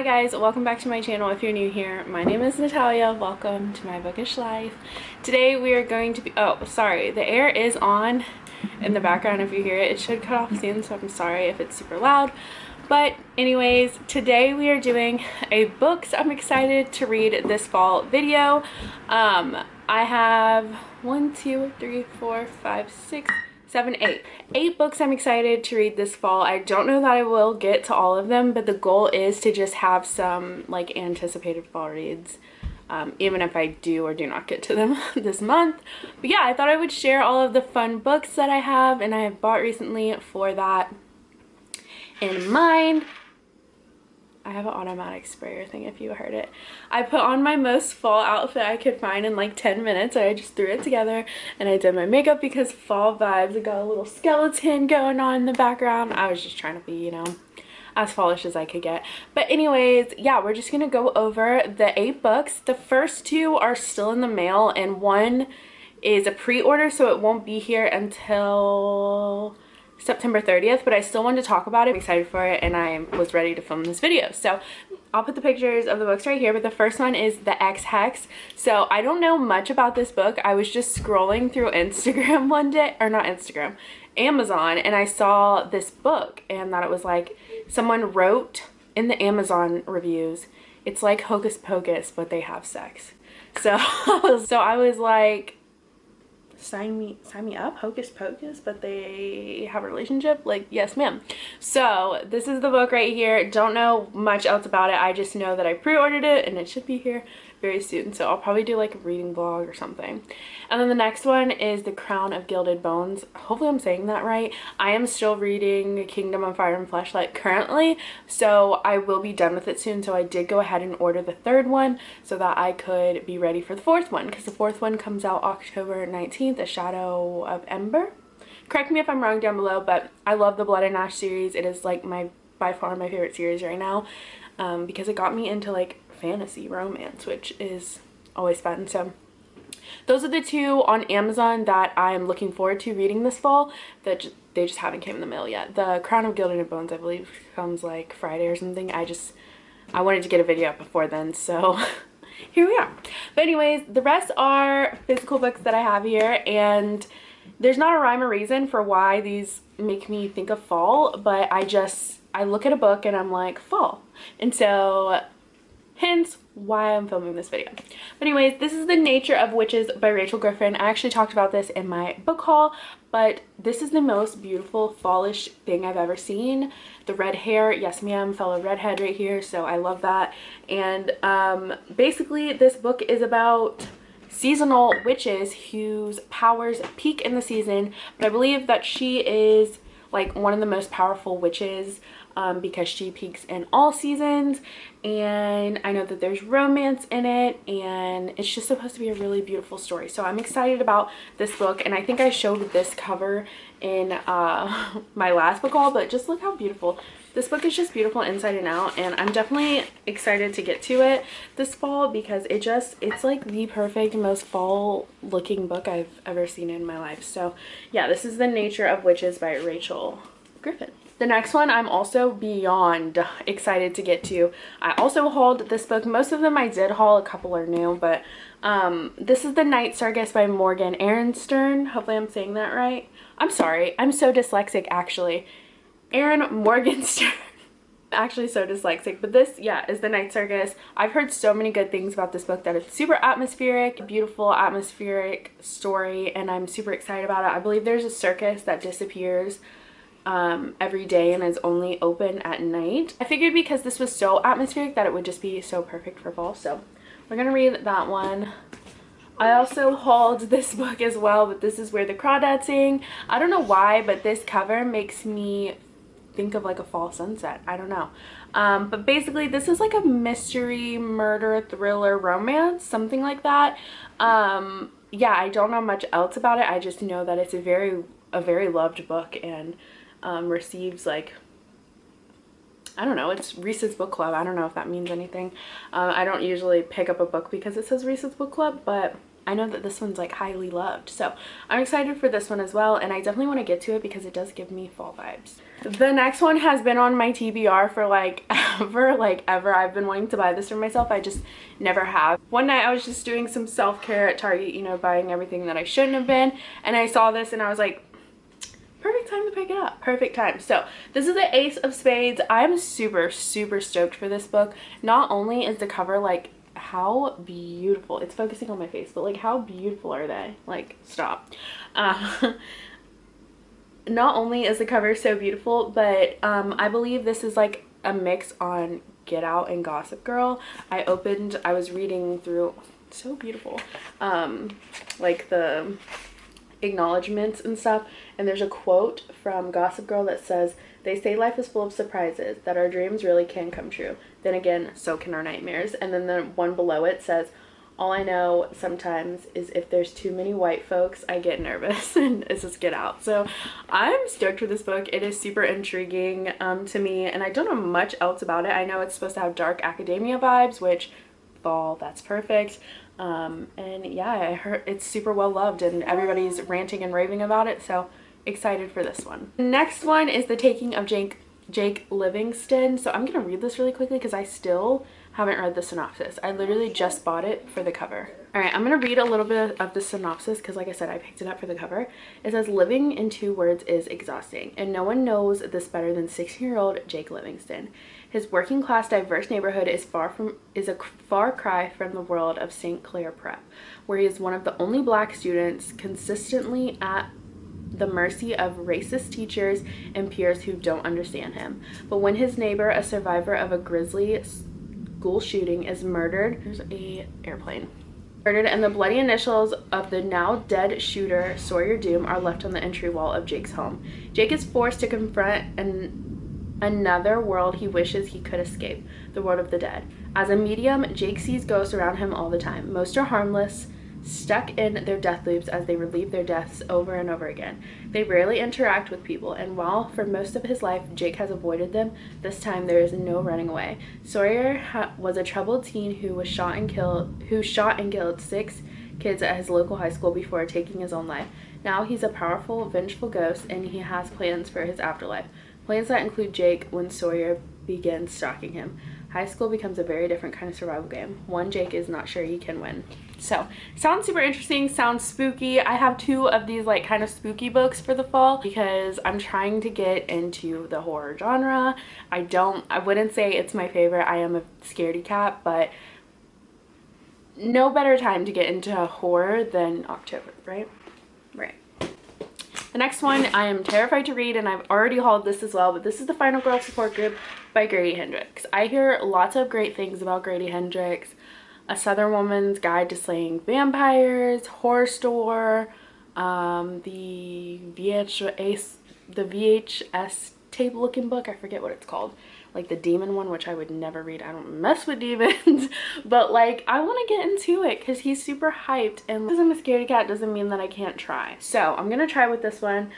Hi guys, welcome back to my channel. If you're new here, my name is Natalia. Welcome to my bookish life. Today we are going to be, oh sorry, the air is on in the background. If you hear it, it should cut off soon, so I'm sorry if it's super loud. But anyways, today we are doing a books I'm excited to read this fall video. I have 1, 2, 3, 4, 5, 6, 7, 8. 8 books I'm excited to read this fall. I don't know that I will get to all of them, but the goal is to just have some like anticipated fall reads, even if I do or do not get to them this month. But yeah, I thought I would share all of the fun books that I have and I have bought recently for that in mind. I have an automatic sprayer thing if you heard it. I put on my most fall outfit I could find in like 10 minutes. I just threw it together and I did my makeup because fall vibes. I got a little skeleton going on in the background. I was just trying to be, you know, as fallish as I could get. But anyways, yeah, we're just gonna go over the 8 books. The first 2 are still in the mail and one is a pre-order, so it won't be here until September 30th, but I still wanted to talk about it. I'm excited for it and I was ready to film this video. So I'll put the pictures of the books right here, but the first one is The X-Hex. So I don't know much about this book. I was just scrolling through Instagram one day, or not Instagram, Amazon, and I saw this book and that it was like someone wrote in the Amazon reviews, it's like Hocus Pocus, but they have sex. So, I was like, sign me up, Hocus Pocus, but they have a relationship? Like, yes ma'am. So this is the book right here. Don't know much else about it. I just know that I pre-ordered it and it should be here very soon, so I'll probably do like a reading vlog or something. And then the next one is The Crown of Gilded Bones. Hopefully I'm saying that right. I am still reading Kingdom of Fire and Fleshlight currently, so I will be done with it soon. So I did go ahead and order the 3rd one so that I could be ready for the 4th one, because the 4th one comes out October 19th, A Shadow of Ember. Correct me if I'm wrong down below, but I love the Blood and Ash series. It is like by far my favorite series right now, because it got me into like fantasy romance, which is always fun. So those are the 2 on Amazon that I'm looking forward to reading this fall. That they just haven't came in the mail yet. The Crown of Gilded Bones, I believe, comes like Friday or something. I wanted to get a video up before then, so here we are. But anyways, the rest are physical books that I have here, and there's not a rhyme or reason for why these make me think of fall, but I look at a book and I'm like, fall. And so hence why I'm filming this video. But anyways, this is The Nature of Witches by Rachel Griffin. I actually talked about this in my book haul, but this is the most beautiful fallish thing I've ever seen. The red hair, yes ma'am, fellow redhead right here, so I love that. And basically this book is about seasonal witches whose powers peak in the season, but I believe that she is like one of the most powerful witches because she peaks in all seasons. And I know that there's romance in it, and it's just supposed to be a really beautiful story. So I'm excited about this book, and I think I showed this cover in my last book haul, but just look how beautiful. This book is just beautiful inside and out, and I'm definitely excited to get to it this fall because it's like the perfect, most fall looking book I've ever seen in my life. So yeah, this is The Nature of Witches by Rachel Griffin. The next one I'm also beyond excited to get to. I also hauled this book. Most of them I did haul, a couple are new, but this is The Night Circus by Morgan Aronstern. Hopefully I'm saying that right. I'm sorry, I'm so dyslexic actually. Erin Morgenstern. Actually so dyslexic, but this, yeah, is The Night Circus. I've heard so many good things about this book, that it's super atmospheric, beautiful atmospheric story, and I'm super excited about it. I believe there's a circus that disappears every day and is only open at night. I figured because this was so atmospheric that it would just be so perfect for fall, so we're gonna read that one. I also hauled this book as well, but this is Where the Crawdads Sing. I don't know why, but this cover makes me think of like a fall sunset. I don't know. But basically this is like a mystery, murder, thriller, romance, something like that. Yeah, I don't know much else about it. I just know that it's a very loved book, and receives like, I don't know, it's Reese's Book Club. I don't know if that means anything. I don't usually pick up a book because it says Reese's Book Club, but I know that this one's like highly loved, so I'm excited for this one as well, and I definitely want to get to it because it does give me fall vibes. The next one has been on my TBR for like ever. I've been wanting to buy this for myself. I just never have. One night I was just doing some self-care at Target, you know, buying everything that I shouldn't have been, and I saw this and I was like, perfect time to pick it up. Perfect time. So this is the Ace of Spades. I'm super stoked for this book. Not only is the cover like, how beautiful, it's focusing on my face, but like how beautiful are they? Like, stop. Not only is the cover so beautiful, but I believe this is like a mix on Get Out and Gossip Girl. I was reading through, so beautiful, like the acknowledgements and stuff, and there's a quote from Gossip Girl that says, "They say life is full of surprises, that our dreams really can come true. Then again, so can our nightmares." And then the one below it says, "All I know sometimes is if there's too many white folks, I get nervous." And it's just Get Out. So I'm stoked for this book. It is super intriguing to me, and I don't know much else about it. I know it's supposed to have dark academia vibes, which fall, that's perfect. And yeah, I heard it's super well loved and everybody's ranting and raving about it, so excited for this one. The next one is The Taking of Jake Livingston. So I'm gonna read this really quickly because I still haven't read the synopsis. I literally just bought it for the cover. All right, I'm gonna read a little bit of the synopsis because like I said, I picked it up for the cover. It says, "Living in 2 words is exhausting, and no one knows this better than 16-year-old Jake Livingston. His working class diverse neighborhood is a far cry from the world of St. Clair Prep, where he is one of the only black students consistently at the mercy of racist teachers and peers who don't understand him. But when his neighbor, a survivor of a grisly school shooting, is murdered," there's a airplane, "murdered, and the bloody initials of the now dead shooter, Sawyer Doom, are left on the entry wall of Jake's home. Jake is forced to confront another world he wishes he could escape, the world of the dead. As a medium, Jake sees ghosts around him all the time. Most are harmless, stuck in their death loops as they relive their deaths over and over again. They rarely interact with people, and while for most of his life Jake has avoided them, this time there is no running away. Sawyer was a troubled teen who shot and killed 6 kids at his local high school before taking his own life. Now he's a powerful, vengeful ghost, and he has plans for his afterlife. Plans that include Jake when Sawyer begins stalking him. High school becomes a very different kind of survival game, one Jake is not sure he can win." So, sounds super interesting, sounds spooky. I have 2 of these like kind of spooky books for the fall because I'm trying to get into the horror genre. I wouldn't say it's my favorite. I am a scaredy cat, but no better time to get into horror than October, right? Right. The next one I am terrified to read, and I've already hauled this as well, but this is The Final Girl Support Group by Grady Hendrix. I hear lots of great things about Grady Hendrix. A Southern Woman's Guide to Slaying Vampires, Horror Store, the VHS tape looking book, I forget what it's called, like the demon one, which I would never read. I don't mess with demons. But like, I want to get into it because he's super hyped, and because I'm a scaredy cat doesn't mean that I can't try. So I'm gonna try with this one.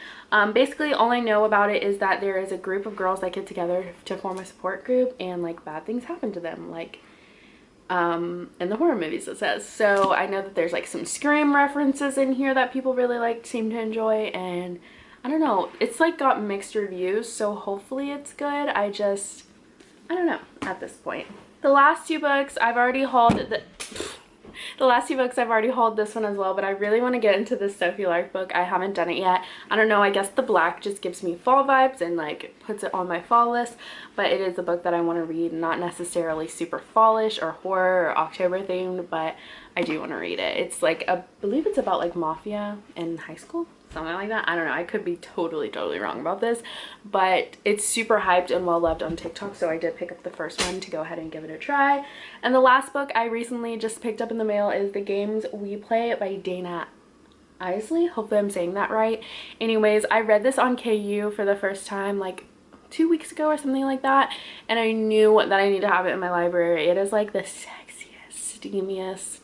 Basically all I know about it is that there is a group of girls that get together to form a support group, and like bad things happen to them, like in the horror movies it says. So I know that there's like some Scream references in here that people really seem to enjoy, and I don't know, it's like got mixed reviews, so hopefully it's good. I don't know at this point. The last 2 books I've already hauled this one as well, but I really want to get into this Sophie Lark book. I haven't done it yet. I don't know, I guess the black just gives me fall vibes and like puts it on my fall list, but it is a book that I want to read, not necessarily super fallish or horror or October themed, but I do want to read it. It's like, I believe it's about like mafia in high school, something like that. I don't know, I could be totally wrong about this, but it's super hyped and well loved on TikTok, so I did pick up the first one to go ahead and give it a try. And the last book I recently just picked up in the mail is The Games We Play by Dana Isley. Hopefully I'm saying that right. Anyways, I read this on KU for the first time like 2 weeks ago or something like that, and I knew that I need to have it in my library. It is like the sexiest, steamiest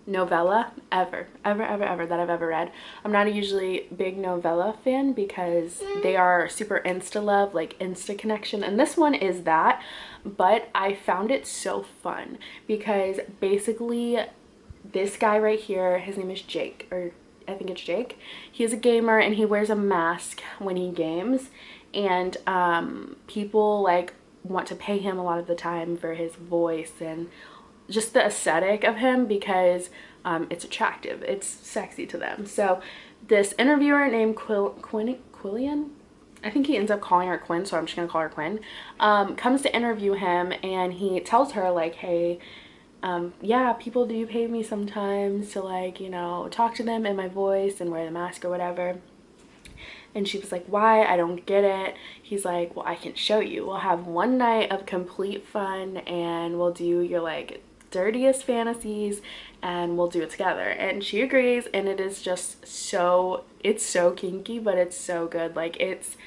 novella ever that I've ever read. I'm not a usually big novella fan because they are super insta love, like insta connection, and this one is that, but I found it so fun because basically this guy right here, his name is Jake, or I think it's Jake. He's a gamer and he wears a mask when he games, and people like want to pay him a lot of the time for his voice and just the aesthetic of him because it's attractive, it's sexy to them. So this interviewer named Quillian, I think he ends up calling her Quinn, so I'm just gonna call her Quinn, comes to interview him, and he tells her like, hey, yeah, people do pay me sometimes to, like, you know, talk to them in my voice and wear the mask or whatever. And she was like, why? I don't get it. He's like, well, I can show you. We'll have one night of complete fun and we'll do your like dirtiest fantasies and we'll do it together. And she agrees, and it is just so, it's so kinky, but it's so good. Like it's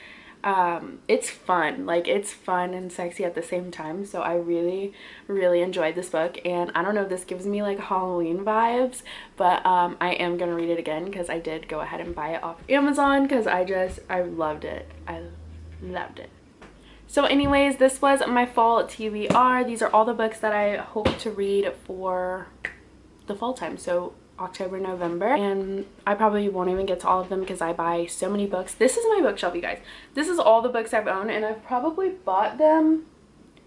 fun, like it's fun and sexy at the same time. So I really enjoyed this book, and I don't know if this gives me like Halloween vibes, but I am gonna read it again because I did go ahead and buy it off Amazon because I loved it. I loved it. So anyways, this was my fall TBR. These are all the books that I hope to read for the fall time, so October, November, and I probably won't even get to all of them because I buy so many books. This is my bookshelf, you guys. This is all the books I've owned, and I've probably bought them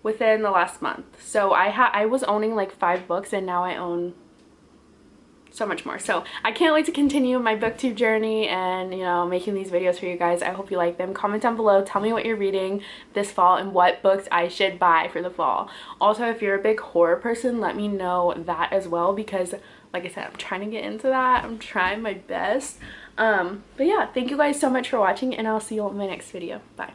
within the last month. So I was owning like 5 books, and now I own so much more. So I can't wait to continue my booktube journey and, you know, making these videos for you guys. I hope you like them. Comment down below, tell me what you're reading this fall and what books I should buy for the fall. Also, if you're a big horror person, let me know that as well, because like I said, I'm trying to get into that. I'm trying my best. But yeah, thank you guys so much for watching, and I'll see you on my next video. Bye.